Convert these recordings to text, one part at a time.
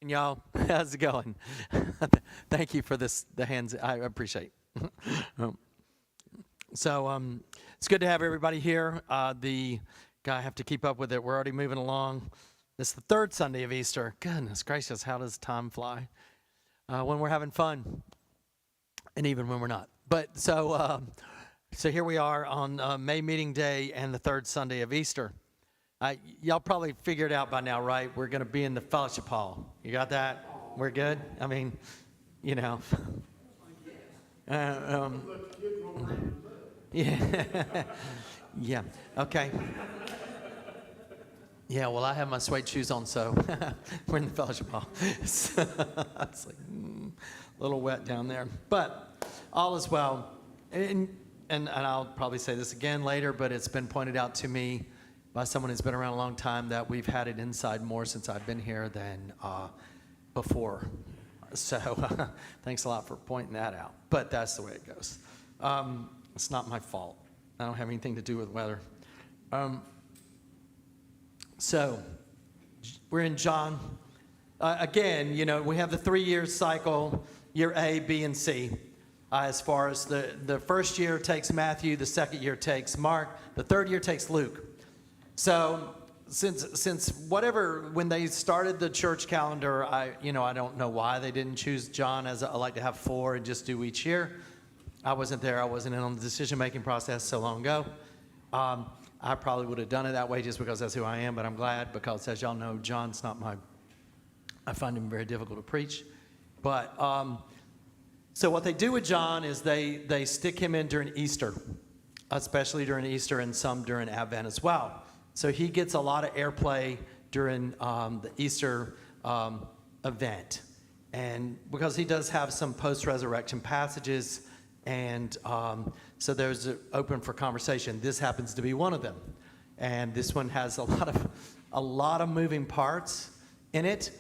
Y'all, how's it going? Thank you for the hands. I appreciate. Um, it's good to have everybody here. I have to keep up with it. We're already moving along. This is the third Sunday of Easter. Goodness gracious, how does time fly? When we're having fun, and even when we're not. But so here we are on May Meeting Day and the third Sunday of Easter. Y'all probably figured out by now, right? We're going to be in the fellowship hall. You got that? We're good? I mean, you know. Yeah. Yeah. Okay. Yeah, well, I have my suede shoes on, so we're in the fellowship hall. It's like a little wet down there. But all is well. And I'll probably say this again later, but it's been pointed out to me by someone who's been around a long time that we've had it inside more since I've been here than before. So thanks a lot for pointing that out. But that's the way it goes. It's not my fault. I don't have anything to do with weather. So we're in John. Again, you know, we have the 3-year cycle, year A, B, and C. As far as the first year takes Matthew, the second year takes Mark, the third year takes Luke. So since when they started the church calendar, I don't know why they didn't choose John as I like to have 4 and just do each year. I wasn't there. I wasn't in on the decision-making process so long ago. I probably would have done it that way just because that's who I am, but I'm glad because, as y'all know, John's not I find him very difficult to preach. But so what they do with John is they stick him in during Easter, especially during Easter and some during Advent as well. So he gets a lot of airplay during the Easter event. And because he does have some post-resurrection passages, and so there's open for conversation. This happens to be one of them. And this one has a lot of moving parts in it.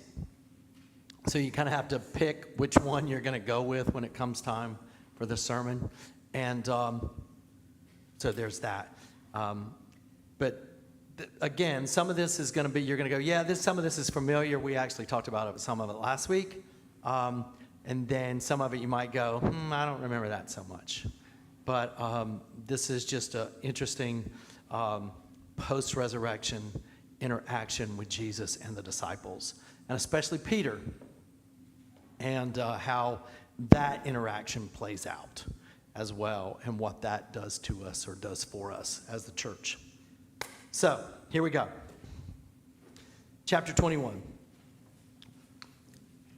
So you kind of have to pick which one you're going to go with when it comes time for the sermon. And so there's that. Again, some of this is going to be, you're going to go, yeah, some of this is familiar. We actually talked about some of it last week. And then some of it you might go, I don't remember that so much. But this is just an interesting post-resurrection interaction with Jesus and the disciples, and especially Peter, and how that interaction plays out as well, and what that does to us or does for us as the church. So, here we go. Chapter 21.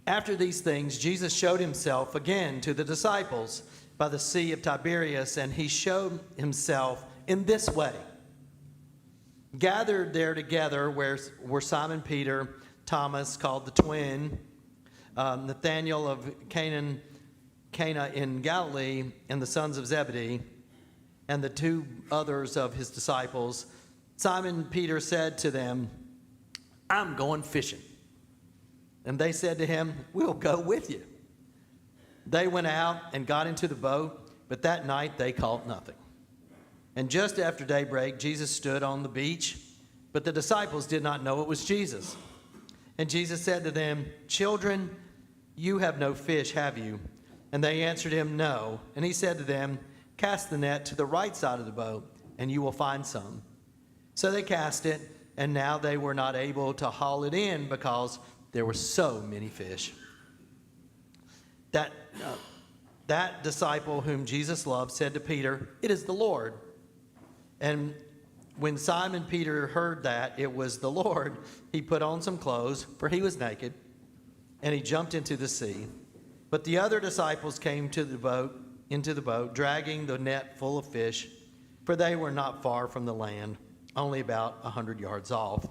After these things, Jesus showed himself again to the disciples by the Sea of Tiberias, and he showed himself in this way. Gathered there together were Simon Peter, Thomas, called the twin, Nathanael of Cana in Galilee, and the sons of Zebedee, and the 2 others of his disciples. Simon Peter said to them, I'm going fishing. And they said to him, we'll go with you. They went out and got into the boat, but that night they caught nothing. And just after daybreak, Jesus stood on the beach, but the disciples did not know it was Jesus. And Jesus said to them, children, you have no fish, have you? And they answered him, no. And he said to them, cast the net to the right side of the boat, and you will find some. So they cast it, and now they were not able to haul it in because there were so many fish. That disciple whom Jesus loved said to Peter, it is the Lord. And when Simon Peter heard that it was the Lord, he put on some clothes, for he was naked, and he jumped into the sea. But the other disciples came into the boat, dragging the net full of fish, for they were not far from the land, only about 100 yards off.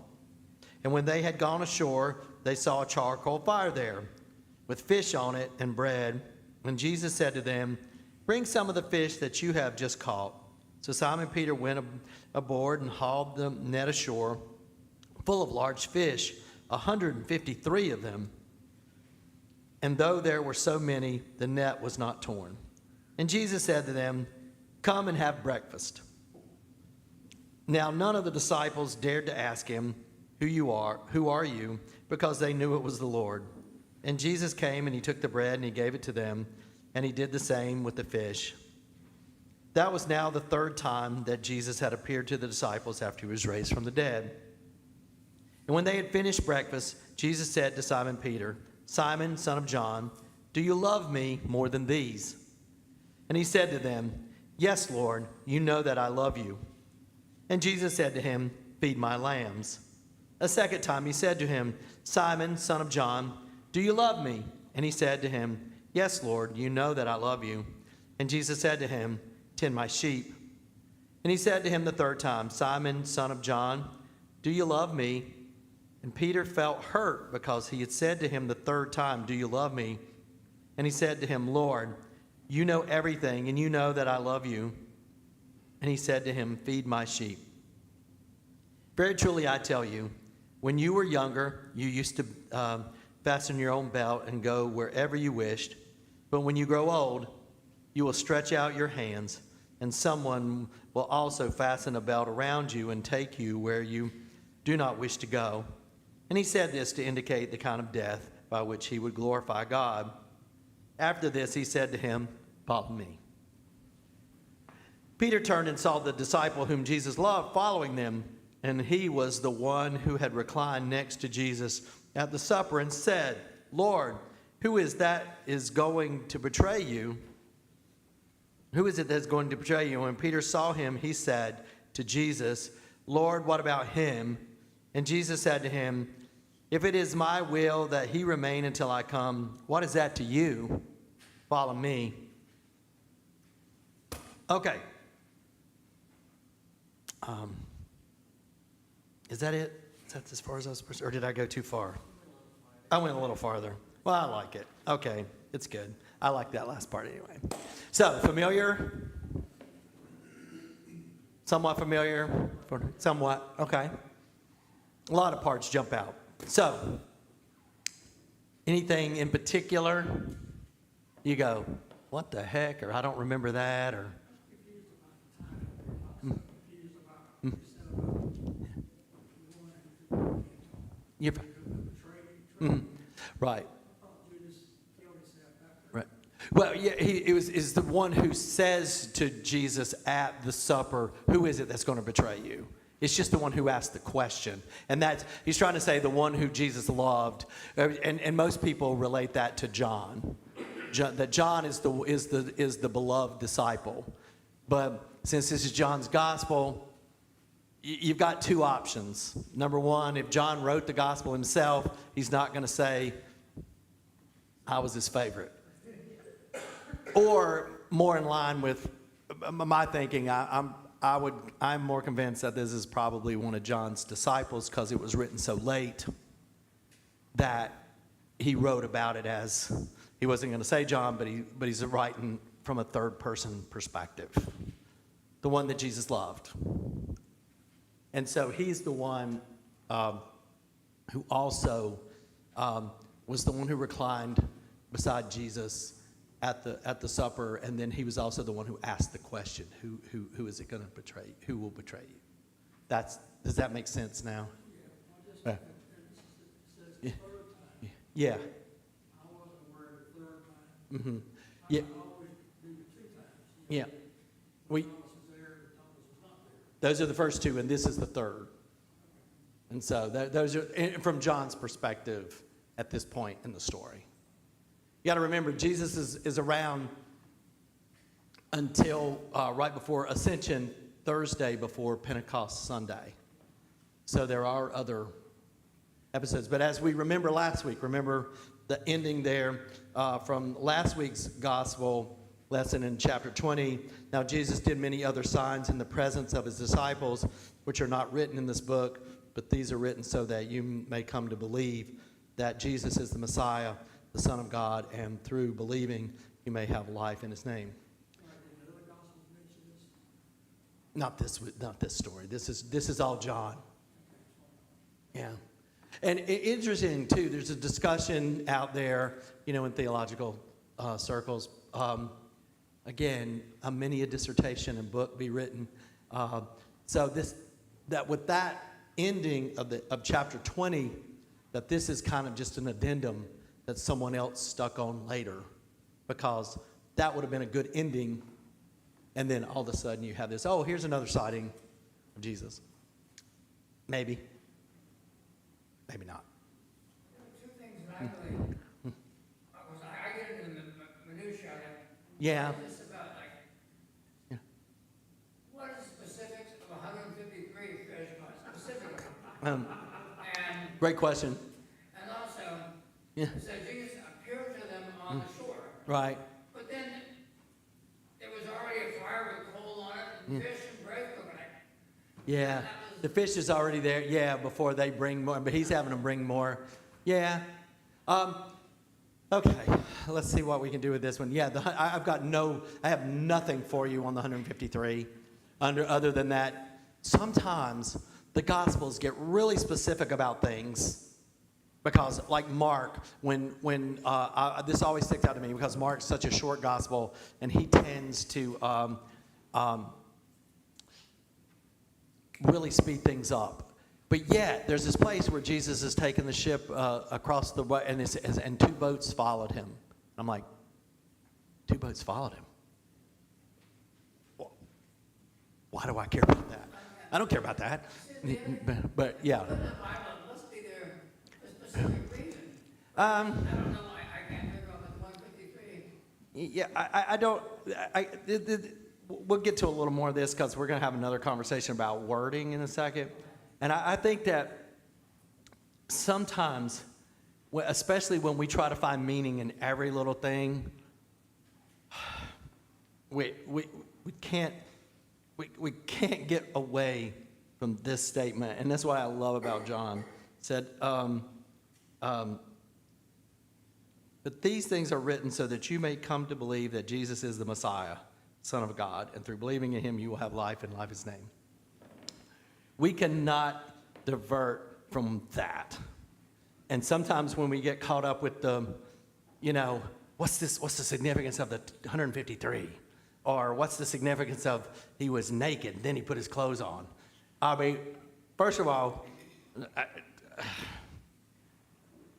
And when they had gone ashore, they saw a charcoal fire there, with fish on it and bread. And Jesus said to them, bring some of the fish that you have just caught. So Simon Peter went aboard and hauled the net ashore, full of large fish, 153 of them. And though there were so many, the net was not torn. And Jesus said to them, come and have breakfast. Now none of the disciples dared to ask him, who are you? Because they knew it was the Lord. And Jesus came and he took the bread and he gave it to them, and he did the same with the fish. That was now the third time that Jesus had appeared to the disciples after he was raised from the dead. And when they had finished breakfast, Jesus said to Simon Peter, "Simon, son of John, do you love me more than these?" And he said to them, "Yes, Lord, you know that I love you." And Jesus said to him, "Feed my lambs." A second time he said to him, "Simon, son of John, do you love me?" And he said to him, "Yes, Lord, you know that I love you." And Jesus said to him, "Tend my sheep." And he said to him the third time, "Simon, son of John, do you love me?" And Peter felt hurt because he had said to him the third time, "Do you love me?" And he said to him, "Lord, you know everything, and you know that I love you." And he said to him, "Feed my sheep." Very truly I tell you, when you were younger, you used to fasten your own belt and go wherever you wished. But when you grow old, you will stretch out your hands, and someone will also fasten a belt around you and take you where you do not wish to go. And he said this to indicate the kind of death by which he would glorify God. After this, he said to him, "Follow me." Peter turned and saw the disciple whom Jesus loved following them, and he was the one who had reclined next to Jesus at the supper, and said, "Lord, who is that is going to betray you? Who is it that's going to betray you?" And when Peter saw him, he said to Jesus, "Lord, what about him?" And Jesus said to him, "If it is my will that he remain until I come, what is that to you? Follow me." Okay. Is that it? Is that as far as I was supposed to, or did I go too far? I went a little farther. Well, I like it. Okay, it's good. I like that last part anyway. So, familiar? Somewhat familiar? Somewhat, okay. A lot of parts jump out. So, anything in particular? You go, what the heck? Or I don't remember that, or... You're, right. Right. Well, yeah, he is the one who says to Jesus at the supper, "Who is it that's going to betray you?" It's just the one who asked the question, and he's trying to say the one who Jesus loved, and most people relate that to John. That John is the beloved disciple, but since this is John's gospel, you've got two options. Number one, if John wrote the gospel himself, he's not going to say, "I was his favorite." Or more in line with my thinking, I'm more convinced that this is probably one of John's disciples, because it was written so late that he wrote about it as, he wasn't going to say John, but he's writing from a third person perspective, the one that Jesus loved. And so he's the one who also was the one who reclined beside Jesus at the supper, and then he was also the one who asked the question, who is it going to betray you? Who will betray you? Does that make sense now? Yeah. Yeah. Yeah. I wasn't aware of the third time. Mm-hmm. Yeah. I always do the two times. Yeah. Thomas was there, but Thomas was not there. Those are the first two, and this is the third. And so those are from John's perspective at this point in the story. You got to remember, Jesus is around until right before Ascension Thursday, before Pentecost Sunday. So there are other episodes. But as we remember last week, remember the ending there from last week's gospel lesson in chapter 20. Now Jesus did many other signs in the presence of his disciples, which are not written in this book, but these are written so that you may come to believe that Jesus is the Messiah, the Son of God, and through believing you may have life in his name. Not this story. This is all John. Yeah. And interesting, too, there's a discussion out there, in theological circles. Again, many a dissertation and book be written. So with that ending of chapter 20, that this is kind of just an addendum that someone else stuck on later, because that would have been a good ending. And then all of a sudden you have this, oh, here's another sighting of Jesus. Maybe. Maybe not. Two things that I really, I get into the minutia of it. Yeah. It's just about like, Yeah. what are the specifics of 153 fish, specifically? Um, And, great question. and also, Yeah. it says Jesus appeared to them on the shore. Right. But then there was already a fire with coal on it, and fish and bread cooking. Yeah. The fish is already there. Yeah, before they bring more, but he's having them bring more. Yeah. Okay. Let's see what we can do with this one. Yeah. I have nothing for you on the 153. Other than that, sometimes the Gospels get really specific about things, because, like Mark, this always sticks out to me because Mark's such a short Gospel, and he tends to really speed things up. But yet, there's this place where Jesus has taken the ship across the way, and 2 boats followed him. I'm like, 2 boats followed him? Why do I care about that? I don't care about that. But yeah. But in the Bible, it must be there a specific reason. I don't know, I can't figure out the 153. Yeah, I don't. We'll get to a little more of this because we're going to have another conversation about wording in a second. And I think that sometimes, especially when we try to find meaning in every little thing, we can't get away from this statement. And that's what I love about John. It said, but these things are written so that you may come to believe that Jesus is the Messiah, Son of God, and through believing in him you will have life, and life is his name. We cannot divert from that. And sometimes when we get caught up with the, what's the significance of the 153? Or what's the significance of he was naked, then he put his clothes on? I mean, first of all,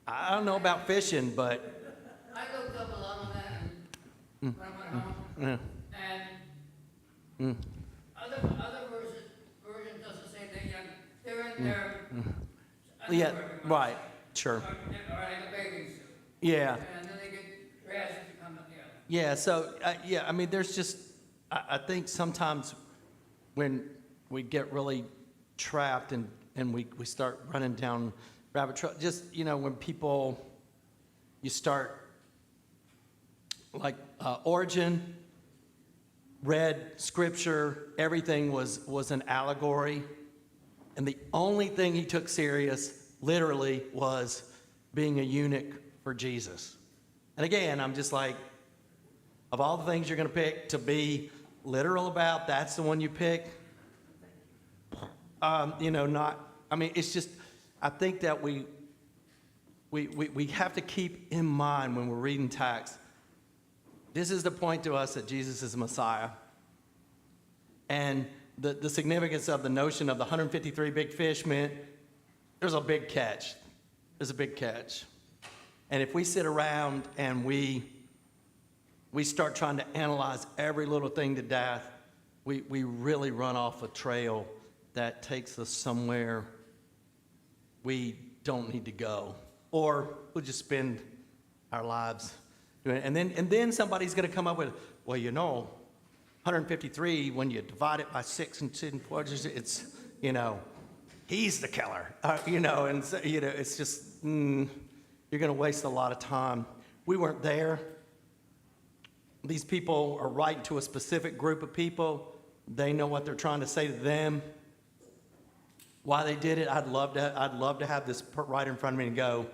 I don't know about fishing, but I looked up a lot on that when I went home. And other version does the same thing. They're in their yeah, underwear, right, sure. Or like a bathing suit. Yeah. And then they get dressed to come together. Yeah, so, I mean, there's just, I think sometimes when we get really trapped and we start running down rabbit trail, just, when people, you start, like Origen, read scripture, everything was an allegory, and the only thing he took serious, literally, was being a eunuch for Jesus. And again, I'm just like, of all the things you're going to pick to be literal about, that's the one you pick. It's just, I think that we have to keep in mind when we're reading text, this is the point to us that Jesus is the Messiah. And the significance of the notion of the 153 big fish meant there's a big catch. There's a big catch. And if we sit around and we start trying to analyze every little thing to death, we really run off a trail that takes us somewhere we don't need to go. Or we'll just spend our lives doing it. And then somebody's going to come up with, 153, when you divide it by 6 and 10 quarters, it's, he's the killer. And so, it's just, you're going to waste a lot of time. We weren't there. These people are writing to a specific group of people. They know what they're trying to say to them. Why they did it, I'd love to have this right in front of me and go,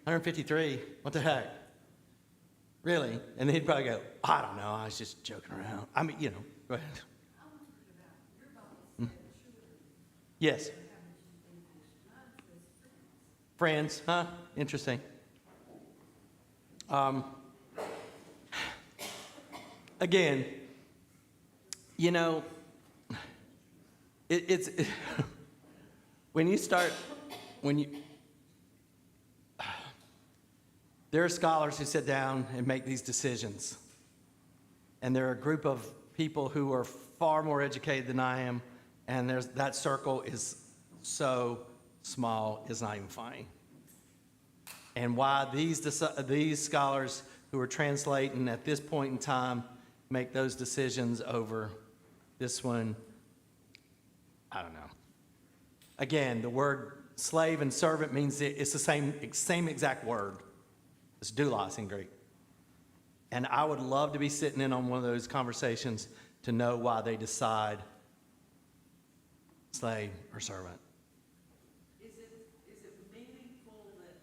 153, what the heck? Really? And then he'd probably go, I don't know, I was just joking around. I mean, go ahead. Yes. Friends, huh? Interesting. Again, it's when There are scholars who sit down and make these decisions. And there are a group of people who are far more educated than I am, and that circle is so small, it's not even funny. And why these scholars who are translating at this point in time make those decisions over this one, I don't know. Again, the word slave and servant means it's the same exact word. It's doulos in Greek. And I would love to be sitting in on one of those conversations to know why they decide slave or servant. Is it meaningful that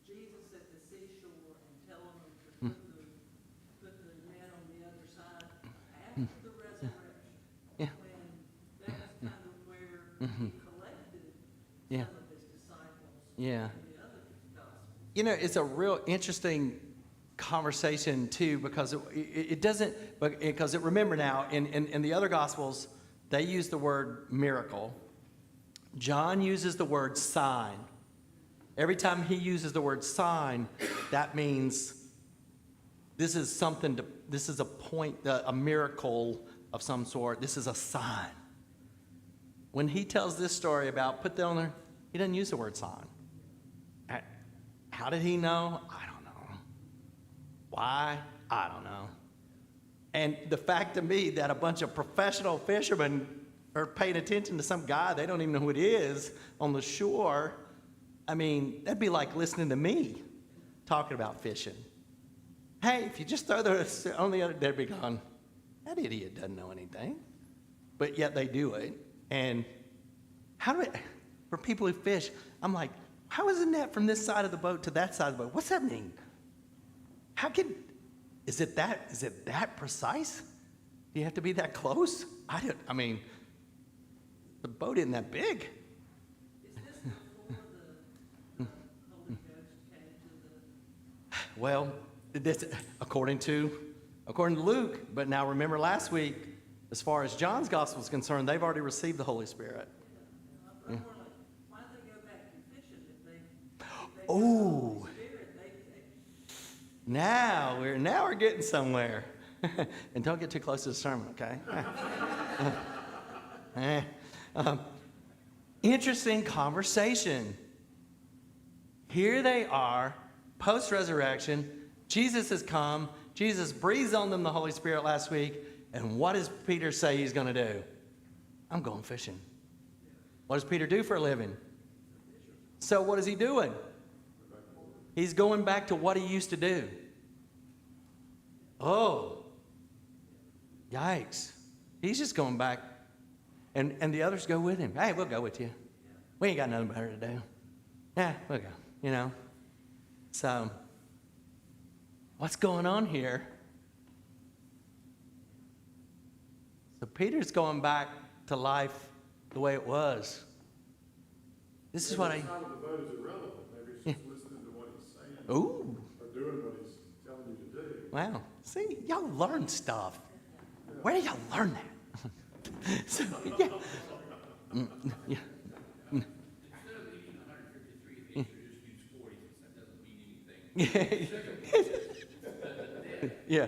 Jesus at the seashore and telling them to put the net on the other side after the resurrection? Yeah. When that was kind of where he collected Yeah. some of his disciples. Yeah. In the other gospels. You know, it's a real interesting conversation too, because it doesn't, because remember now, in the other gospels, they use the word miracle. John uses the word sign. Every time he uses the word sign, that means this is something this is a point, a miracle of some sort. This is a sign. When he tells this story about put that on there, he doesn't use the word sign. How did he know? I don't know. Why? I don't know. And the fact to me that a bunch of professional fishermen are paying attention to some guy, they don't even know who it is, on the shore, I mean, that'd be like listening to me talking about fishing. Hey, if you just throw those on the other, they'd be gone, that idiot doesn't know anything. But yet they do it. And for people who fish, I'm like, how is the net from this side of the boat to that side of the boat? What's that mean? Is it that precise? Do you have to be that close? I mean, the boat isn't that big. Is this before the Holy Ghost came to the... Well, this, according to Luke, but now remember last week, as far as John's gospel is concerned, they've already received the Holy Spirit. I'm more like, why did they go back to fishing if they Oh. got the Holy Spirit? Now we're getting somewhere. And don't get too close to the sermon, okay? Interesting conversation. Here they are, post-resurrection. Jesus has come. Jesus breathes on them the Holy Spirit last week. And what does Peter say he's going to do? I'm going fishing. What does Peter do for a living? So what is he doing? He's going back to what he used to do. Oh, yikes. He's just going back. And the others go with him. Hey, we'll go with you. We ain't got nothing better to do. Yeah, we'll go, you know. So, what's going on here? So Peter's going back to life the way it was. This is what The side of the boat is irrelevant. Maybe it's just listening to what he's saying. Ooh, Or doing what he's telling you to do. wow. See, y'all learn stuff. Where do y'all learn that? So, yeah. Yeah. Instead of leaving 153, they should just use 40, since that doesn't mean anything. Yeah.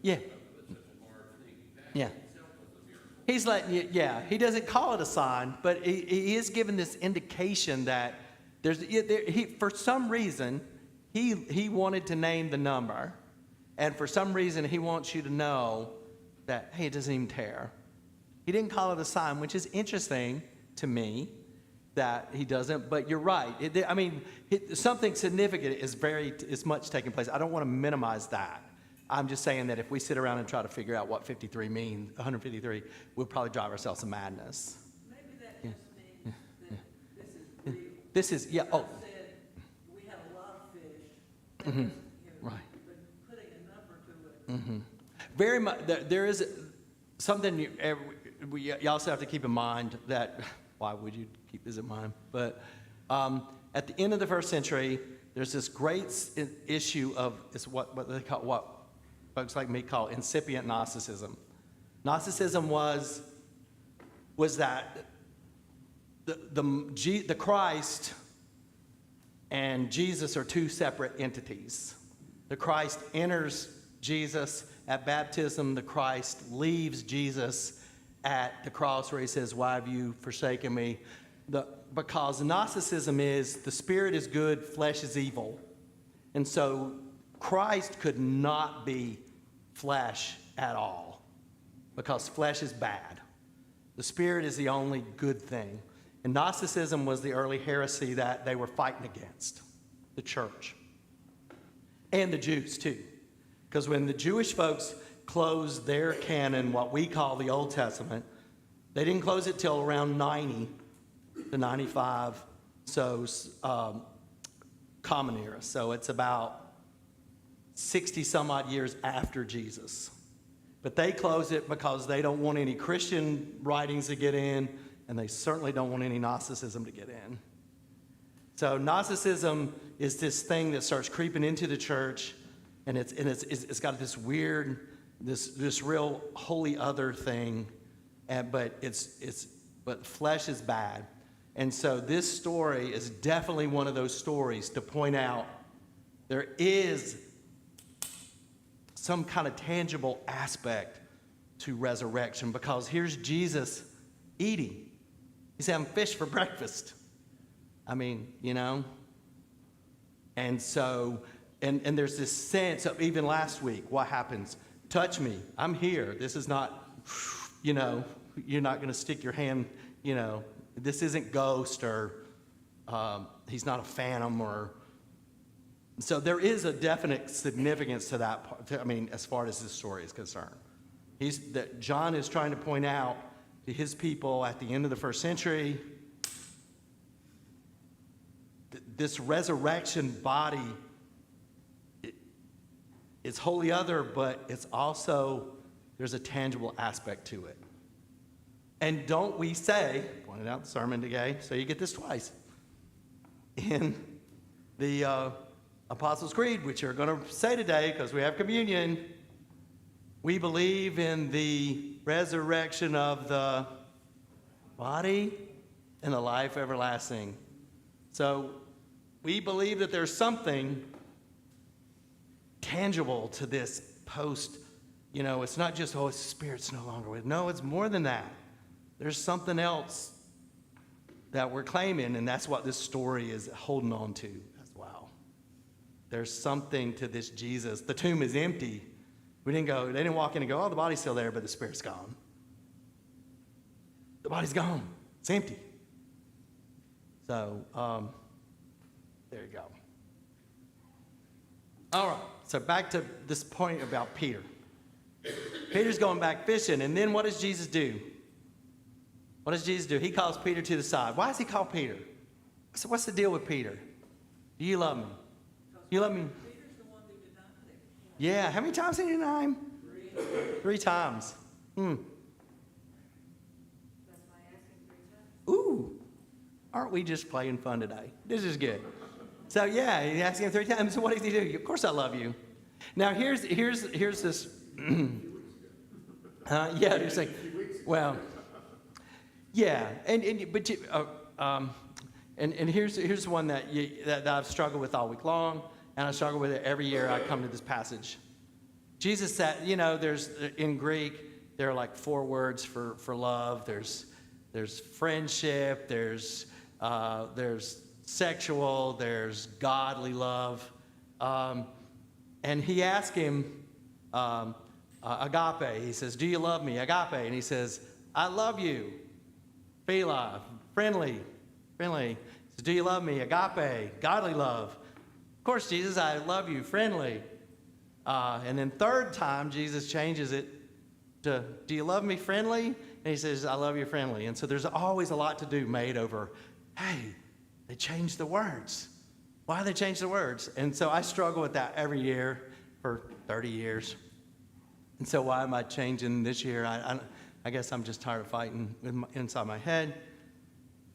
Yeah. That's such a hard thing. That Yeah. itself was a miracle. He's letting you, yeah, he doesn't call it a sign, but he is giving this indication that for some reason, he wanted to name the number, and for some reason, he wants you to know that, hey, it doesn't even tear. He didn't call it a sign, which is interesting to me that he doesn't, but you're right. Something significant is much taking place. I don't want to minimize that. I'm just saying that if we sit around and try to figure out what 53 means, 153, we'll probably drive ourselves to madness. Maybe that just means that this is real. This is, yeah, oh, Said we had a lot of fish. Mhm. You know, Right. But putting a number to it. very much, there is something you also have to keep in mind that, why would you keep this in mind? But at the end of the first century, there's this great issue of, it's what they call, what folks like me call incipient Gnosticism. Gnosticism was that the Christ and Jesus are two separate entities. The Christ enters Jesus at baptism. The Christ leaves Jesus at the cross where he says, "Why have you forsaken me?" Because Gnosticism is the spirit is good, flesh is evil. And so Christ could not be flesh at all because flesh is bad. The spirit is the only good thing. And Gnosticism was the early heresy that they were fighting against, the church. And the Jews too. Because when the Jewish folks closed their canon, what we call the Old Testament, they didn't close it till around 90 to 95, so Common Era. So it's about 60 some odd years after Jesus. But they close it because they don't want any Christian writings to get in, and they certainly don't want any Gnosticism to get in. So Gnosticism is this thing that starts creeping into the church, and it's got this weird, this real holy other thing, but flesh is bad. And so this story is definitely one of those stories to point out there is some kind of tangible aspect to resurrection, because here's Jesus eating. He's having fish for breakfast. I mean, you know. And so, and there's this sense of, even last week, what happens? Touch me. I'm here. This is not, you know, you're not going to stick your hand, you know. This isn't Ghost, or he's not a phantom, or. So there is a definite significance to that part, I mean, as far as this story is concerned. That John is trying to point out to his people at the end of the first century, this resurrection body, it's wholly other, but it's also, there's a tangible aspect to it. And don't we say, pointed out in the sermon today, so you get this twice, in the Apostles' Creed, which you're going to say today because we have communion, we believe in the resurrection of the body and the life everlasting. So we believe that there's something tangible to this post. You know, it's not just, oh, his spirit's no longer with. No, it's more than that. There's something else that we're claiming, and that's what this story is holding on to as well. There's something to this Jesus. The tomb is empty. They didn't walk in and go, oh, the body's still there, but the spirit's gone. The body's gone. It's empty. So, there you go. All right, so back to this point about Peter. Peter's going back fishing, and then what does Jesus do? What does Jesus do? He calls Peter to the side. Why does he call Peter? So what's the deal with Peter? Do you love me? You love me? Peter's the one that denied it. Yeah. How many times did he deny him? 3 times. That's why I asked him 3 times. Ooh. Aren't we just playing fun today? This is good. So yeah, he asked him 3 times. So what does he do? Of course I love you. Now here's this. Yeah, you're saying, well, yeah, and here's one that I've struggled with all week long, and I struggle with it every year I come to this passage. Jesus said, you know, there's in Greek there are like 4 words for love. There's friendship. There's sexual. There's godly love, and he asked him agape. He says, "Do you love me?" Agape, and he says, "I love you." Phila, friendly. He says, "Do you love me?" Agape, godly love. Of course, Jesus, I love you, friendly. And then 3rd time, Jesus changes it to, "Do you love me, friendly?" And he says, "I love you, friendly." And so there's always a lot to do made over, hey, they changed the words. Why did they change the words? And so I struggle with that every year for 30 years. And so why am I changing this year? I guess I'm just tired of fighting inside my head.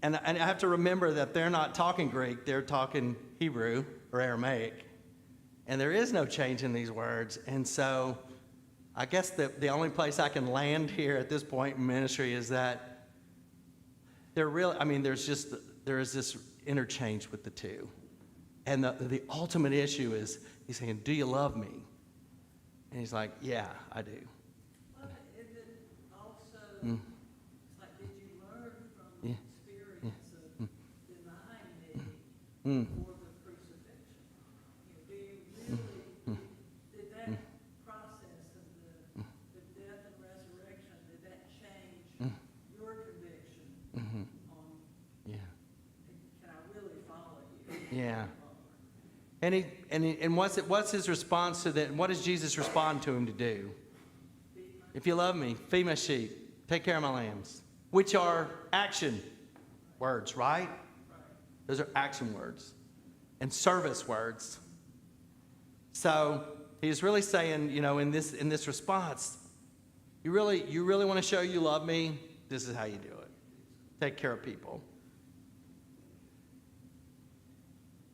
And I have to remember that they're not talking Greek, they're talking Hebrew or Aramaic. And there is no change in these words. And so I guess the only place I can land here at this point in ministry is that there is this interchange with the two. And the ultimate issue is, he's saying, do you love me? And he's like, yeah, I do. Well, is it also, Mm. it's like, did you learn from the Yeah. experience of denying me Mm. for the crucifixion? Do you really, did that process of the death and resurrection, did that change your conviction on, Yeah. can I really follow you? Yeah. And what's his response to that? What does Jesus respond to him to do? If you love me, feed my sheep, take care of my lambs, which are action words, right? Those are action words and service words. So he's really saying, in this response, you really want to show you love me? This is how you do it. Take care of people.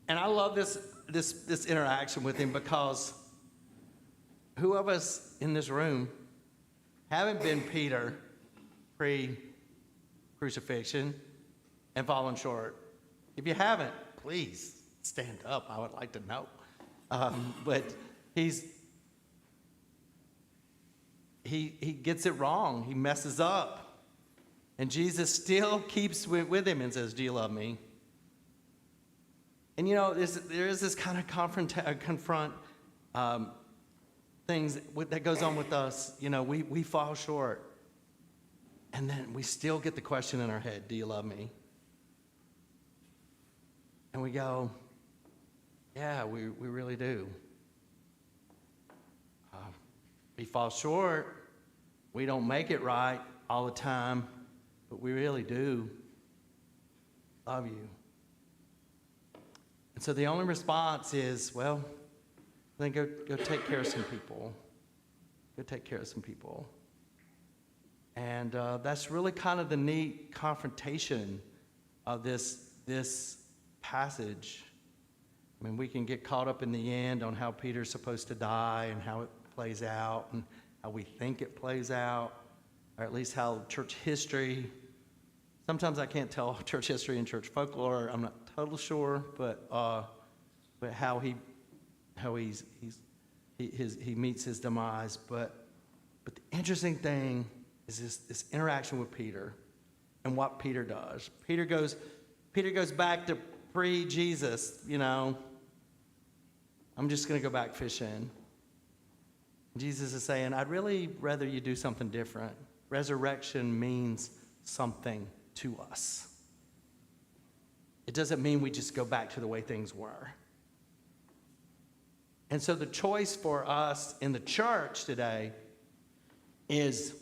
And I love this interaction with him, because who of us in this room haven't been Peter pre-crucifixion and fallen short? If you haven't, please stand up. I would like to know. But he gets it wrong. He messes up. And Jesus still keeps with him and says, do you love me? And there is this kind of confront things that goes on with us. We fall short. And then we still get the question in our head, do you love me? And we go, yeah, we really do. We fall short. We don't make it right all the time, but we really do love you. And so the only response is, well, then go take care of some people. Go take care of some people. And that's really kind of the neat confrontation of this passage. I mean, we can get caught up in the end on how Peter's supposed to die and how it plays out and how we think it plays out, or at least how church history. Sometimes I can't tell church history and church folklore. I'm not totally sure, but how he meets his demise. But the interesting thing is this interaction with Peter and what Peter does. Peter goes back to pre-Jesus. I'm just going to go back fishing. Jesus is saying, I'd really rather you do something different. Resurrection means something to us. It doesn't mean we just go back to the way things were. And so the choice for us in the church today is,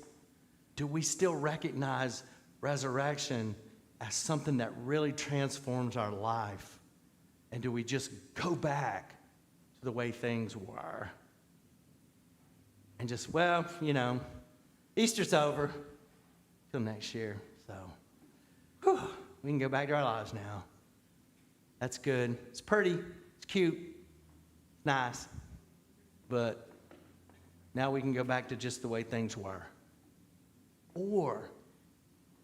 do we still recognize resurrection as something that really transforms our life? And do we just go back to the way things were? And just, Easter's over till next year. So, we can go back to our lives now. That's good. It's pretty. It's cute. It's nice. But now we can go back to just the way things were. Or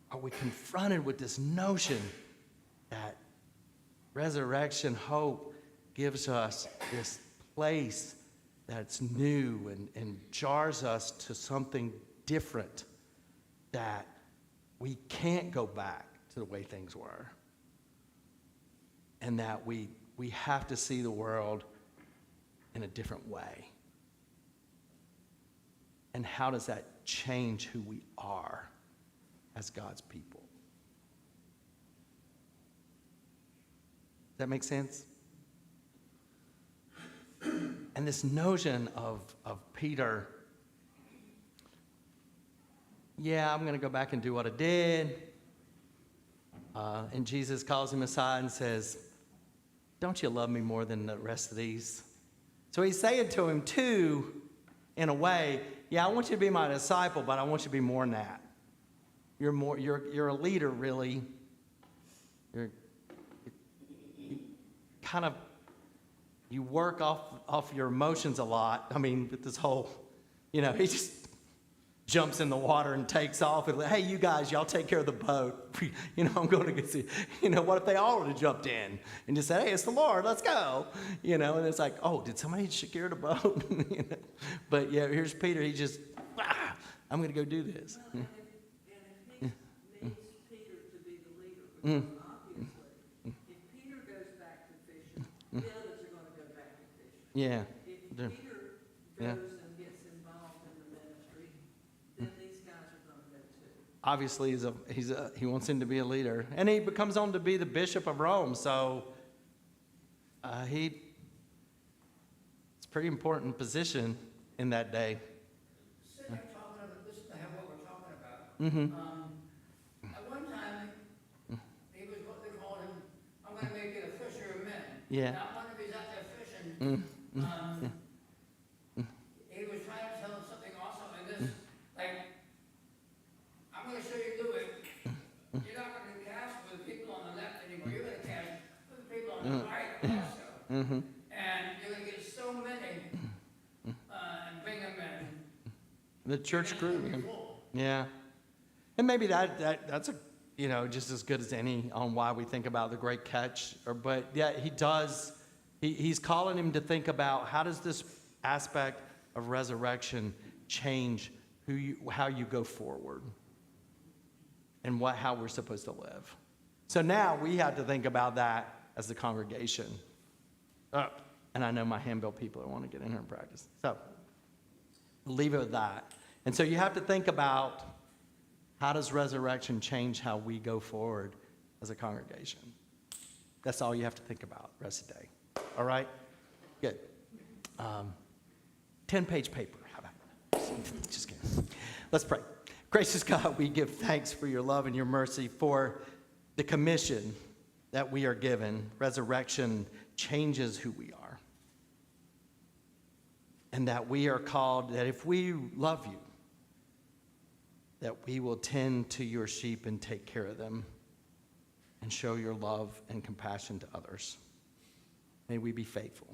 are we confronted with this notion that resurrection hope gives us this place that's new and jars us to something different, that we can't go back to the way things were, and that we have to see the world in a different way? And how does that change who we are as God's people? Does that make sense? And this notion of Peter, I'm going to go back and do what I did. And Jesus calls him aside and says, don't you love me more than the rest of these? So he's saying to him, too, in a way, I want you to be my disciple, but I want you to be more than that. You're a leader, really. You work off your emotions a lot. I mean, with this whole, jumps in the water and takes off and, hey, you guys, y'all take care of the boat. You know, I'm going to get see. You know, what if they all would have jumped in and just said, hey, it's the Lord, let's go. You know, and it's like, oh, did somebody secure the boat? You know? But yeah, here's Peter. He just, I'm going to go do this. Well, and if he needs Peter to be the leader, because obviously, if Peter goes back to fishing, the others are gonna go back to fishing. Yeah. If Yeah. Peter Yeah. goes and gets involved in the ministry, then these guys are gonna go too. Obviously, he wants him to be a leader. And he becomes on to be the Bishop of Rome. So it's a pretty important position in that day. Sitting there talking about, listen to what we're talking about. Mm-hmm. At one time, he was what they called him, I'm gonna make you a fisher of men. Yeah. Now, one of he's out there fishing, he was trying to tell him something also in this, like, I'm gonna show you Louis, you're not gonna cast with the people on the left anymore, you're gonna cast with the people on the right also. Mm-hmm. And you're gonna get so many, and bring them in. The church And grew. it's gonna be full. Yeah. And maybe that's a, you know, just as good as any on why we think about the great catch. But yeah, he's calling him to think about how does this aspect of resurrection change how you go forward and how we're supposed to live. So now we have to think about that as the congregation. And I know my handbill people want to get in here and practice. So leave it with that. And so you have to think about how does resurrection change how we go forward as a congregation. That's all you have to think about the rest of the day. All right? Good. 10-page paper. How about it? Just kidding. Let's pray. Gracious God, we give thanks for your love and your mercy, for the commission that we are given. Resurrection changes who we are. And that we are called, that if we love you, that we will tend to your sheep and take care of them and show your love and compassion to others. May we be faithful.